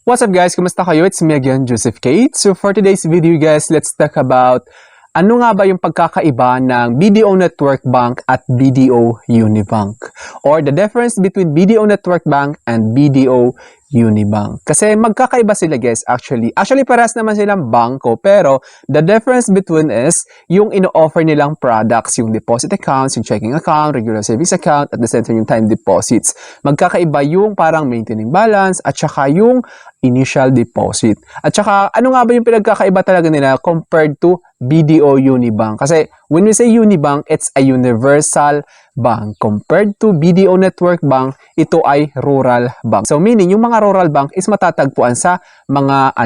What's up guys? Kumusta kayo? It's me again, Joseph Kate. So for today's video guys, let's talk about ano nga ba yung pagkakaiba ng BDO Network Bank at BDO Unibank? Or the difference between BDO Network Bank and BDO Unibank. Kasi magkakaiba sila guys actually. Actually parehas naman silang bangko pero the difference between is yung ino-offer nilang products, yung deposit accounts, yung checking account, regular savings account, at the same time yung time deposits. Magkakaiba yung parang maintaining balance at saka yung initial deposit. At saka, ano nga ba yung pinagkakaiba talaga nila compared to BDO Unibank? Kasi, when we say Unibank, it's a universal bank. Compared to BDO Network Bank, ito ay rural bank. So, meaning, yung mga rural bank is matatagpuan sa mga,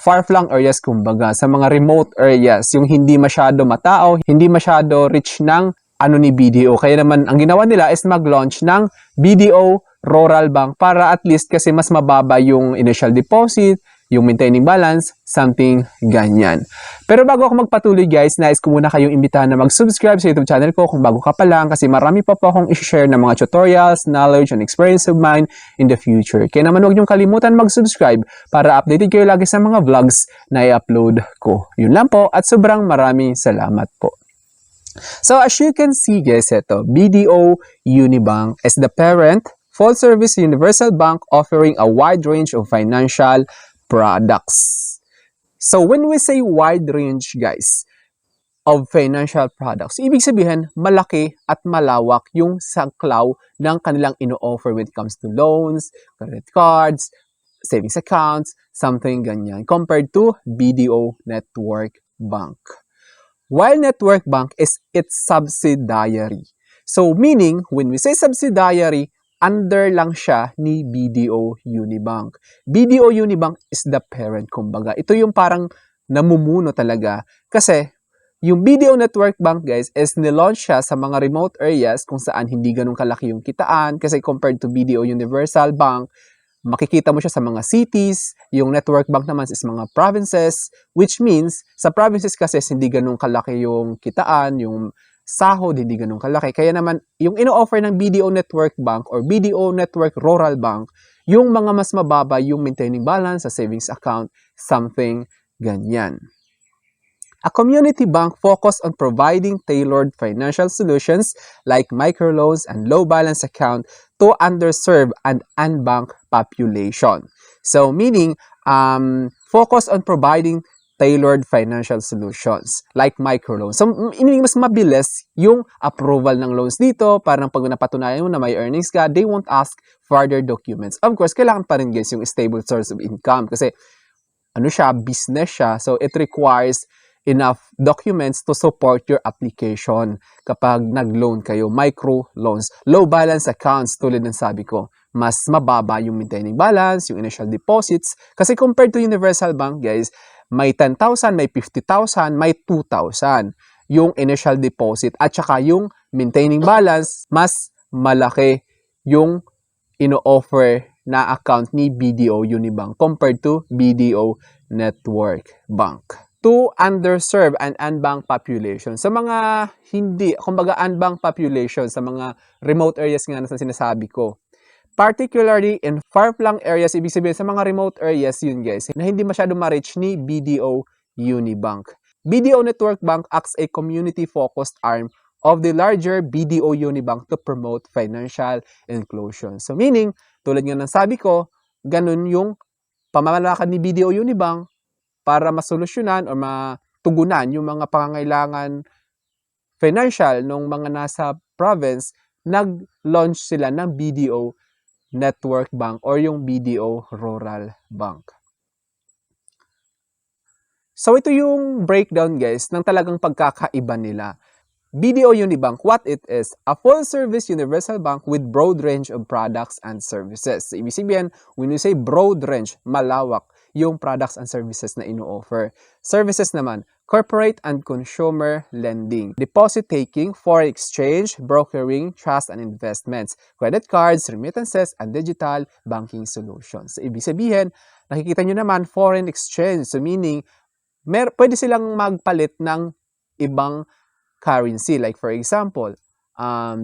far-flung areas, kumbaga, sa mga remote areas, yung hindi masyado matao, hindi masyado rich ng ni BDO. Kaya naman, ang ginawa nila is mag-launch ng BDO Rural Bank para at least kasi mas mababa yung initial deposit, yung maintaining balance, something ganyan. Pero bago ako magpatuloy guys, nais ko muna kayong imbitahan na mag-subscribe sa YouTube channel ko kung bago ka pa lang kasi marami pa po akong i-share ng mga tutorials, knowledge, and experience of mine in the future. Kaya naman huwag niyong kalimutan mag-subscribe para updated kayo lagi sa mga vlogs na i-upload ko. Yun lang po at sobrang maraming salamat po. So as you can see guys, ito, BDO Unibank is the parent full-service universal bank offering a wide range of financial products. So when we say wide range guys of financial products, ibig sabihin malaki at malawak yung saklaw ng kanilang ino-offer when it comes to loans, credit cards, savings accounts, something ganyan compared to BDO Network Bank. While Network Bank is its subsidiary. So meaning, when we say subsidiary, under lang siya ni BDO Unibank. BDO Unibank is the parent, kumbaga. Ito yung parang namumuno talaga. Kasi, yung BDO Network Bank, guys, is nilaunch siya sa mga remote areas kung saan hindi ganun kalaki yung kitaan. Kasi compared to BDO Universal Bank, makikita mo siya sa mga cities, yung Network Bank naman is mga provinces, which means, sa provinces kasi hindi ganun kalaki yung kitaan, yung sahod, hindi ganun kalaki. Kaya naman, yung ino-offer ng BDO Network Bank or BDO Network Rural Bank, yung mga mas mababa yung maintaining balance sa savings account, something ganyan. A community bank focused on providing tailored financial solutions like microloans and low balance account to underserved and unbanked population. So meaning, focus on providing tailored financial solutions like microloans. So, mas mabilis yung approval ng loans dito. Parang pag napatunayan mo na may earnings ka, they won't ask further documents. Of course, kailangan pa rin guys yung stable source of income kasi business siya. So, it requires enough documents to support your application kapag nag-loan kayo, micro loans. Low balance accounts, tulad ng sabi ko, mas mababa yung maintaining balance, yung initial deposits. Kasi compared to Universal Bank, guys, may 10,000, may 50,000, may 2,000 yung initial deposit. At saka yung maintaining balance, mas malaki yung ino-offer na account ni BDO Unibank compared to BDO Network Bank. To underserved and unbanked population. Sa mga kumbaga unbanked population, sa mga remote areas nga na sinasabi ko. Particularly in far-flung areas, ibig sabihin sa mga remote areas yun guys, na hindi masyado ma-reach ni BDO Unibank. BDO Network Bank acts a community-focused arm of the larger BDO Unibank to promote financial inclusion. So meaning, tulad nga ng sabi ko, ganun yung pamamalakad ni BDO Unibank para masolusyonan o matugunan yung mga pangangailangan financial ng mga nasa province, nag-launch sila ng BDO Network Bank or yung BDO Rural Bank. So ito yung breakdown guys ng talagang pagkakaiba nila. BDO Unibank, what it is, a full-service universal bank with broad range of products and services. So, ibig sabihin, when you say broad range, malawak yung products and services na ino-offer. Services naman, corporate and consumer lending, deposit taking, foreign exchange, brokering, trust and investments, credit cards, remittances, and digital banking solutions. So, ibig sabihin, nakikita nyo naman, foreign exchange. So, meaning, pwede silang magpalit ng ibang currency. Like for example,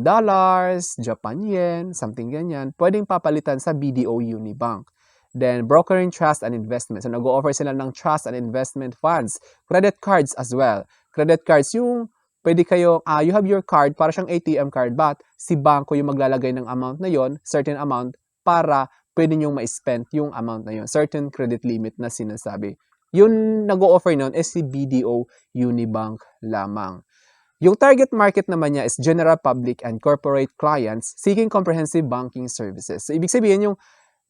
dollars, Japan yen, something ganyan, pwedeng papalitan sa BDO Unibank. Then, brokering trust and investment. So, nag-o-offer sila ng trust and investment funds. Credit cards as well. Credit cards, yung pwede kayo, you have your card, para siyang ATM card, but si bangko yung maglalagay ng amount na yon, certain amount, para pwede nyong ma-spend yung amount na yon, certain credit limit na sinasabi. Yung nag-o-offer nun is si BDO Unibank lamang. Yung target market naman niya is general public and corporate clients seeking comprehensive banking services. So, ibig sabihin, yung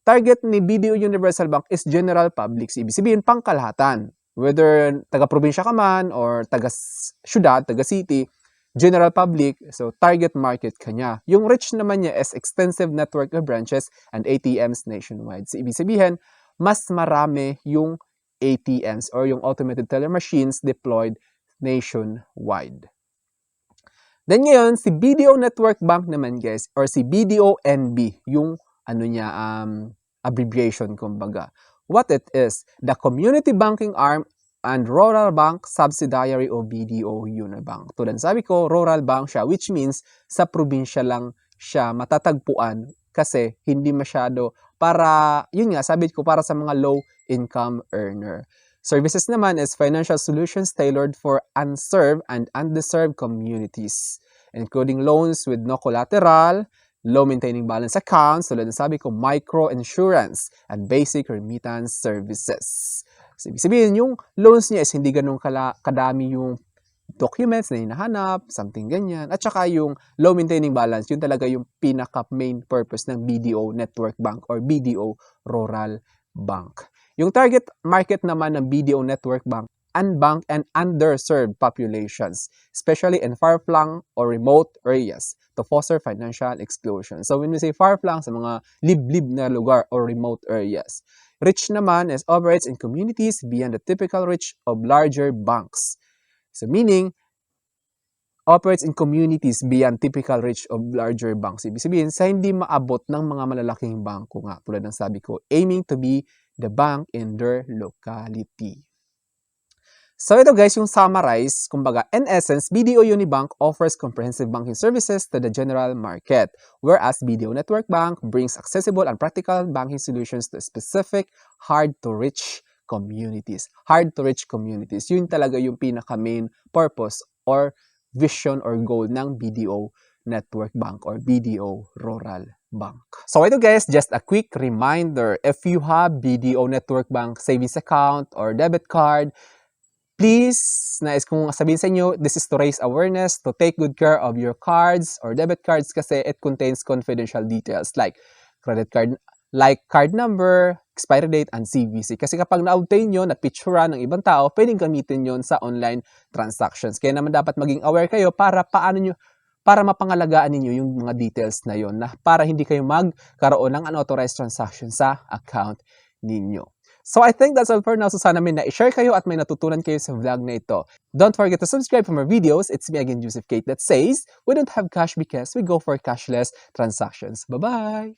target ni BDO Universal Bank is general public. So, ibig sabihin, pangkalahatan. Whether taga-probinsya ka man or taga-syudad, taga-city, general public, so target market ka niya. Yung reach naman niya is extensive network of branches and ATMs nationwide. So, ibig sabihin, mas marami yung ATMs or yung automated teller machines deployed nationwide. Then ngayon, si BDO Network Bank naman guys, or si BDO-NB, yung abbreviation kumbaga. What it is, the community banking arm and rural bank subsidiary of BDO Unibank. Tulad sabi ko, rural bank siya, which means sa probinsya lang siya matatagpuan kasi hindi masyado para, yun nga, sabi ko, para sa mga low income earner. Services naman is financial solutions tailored for unserved and undeserved communities, including loans with no collateral, low maintaining balance accounts, tulad ng sabi ko, micro insurance, and basic remittance services. So, ibig sabihin, yung loans niya is hindi ganun kadami yung documents na hinahanap, something ganyan. At saka yung low maintaining balance, yun talaga yung pinaka-main purpose ng BDO Network Bank or BDO Rural Bank. Yung target market naman ng BDO Network Bank, unbanked and underserved populations, especially in far-flung or remote areas to foster financial exclusion. So when we say far-flung, sa mga liblib na lugar or remote areas. Rich naman is operates in communities beyond the typical reach of larger banks. So meaning, operates in communities beyond typical reach of larger banks. Ibig sabihin, sa hindi maabot ng mga malalaking bangko nga, tulad ng sabi ko, aiming to be the bank in their locality. So ito guys, yung summarize, kumbaga, in essence, BDO Unibank offers comprehensive banking services to the general market, whereas BDO Network Bank brings accessible and practical banking solutions to specific, hard-to-reach communities. Hard-to-reach communities, yun talaga yung pinaka-main purpose or vision or goal ng BDO Network Bank or BDO Rural Bank. So ito guys, just a quick reminder, if you have BDO Network Bank savings account or debit card, please, nais kong sabihin sa inyo, this is to raise awareness, to take good care of your cards or debit cards kasi it contains confidential details like credit card, like card number, expiry date, and CVC. Kasi kapag na-obtain nyo, na-picturean ng ibang tao, pwedeng gamitin yon sa online transactions. Kaya naman dapat maging aware kayo para mapangalagaan ninyo yung mga details na yon, na para hindi kayo magkaroon ng unauthorized transaction sa account ninyo. So I think that's all for now. So sana may na-share kayo at may natutunan kayo sa vlog na ito. Don't forget to subscribe for more videos. It's me again, Joseph Kate, that says, we don't have cash because we go for cashless transactions. Bye-bye!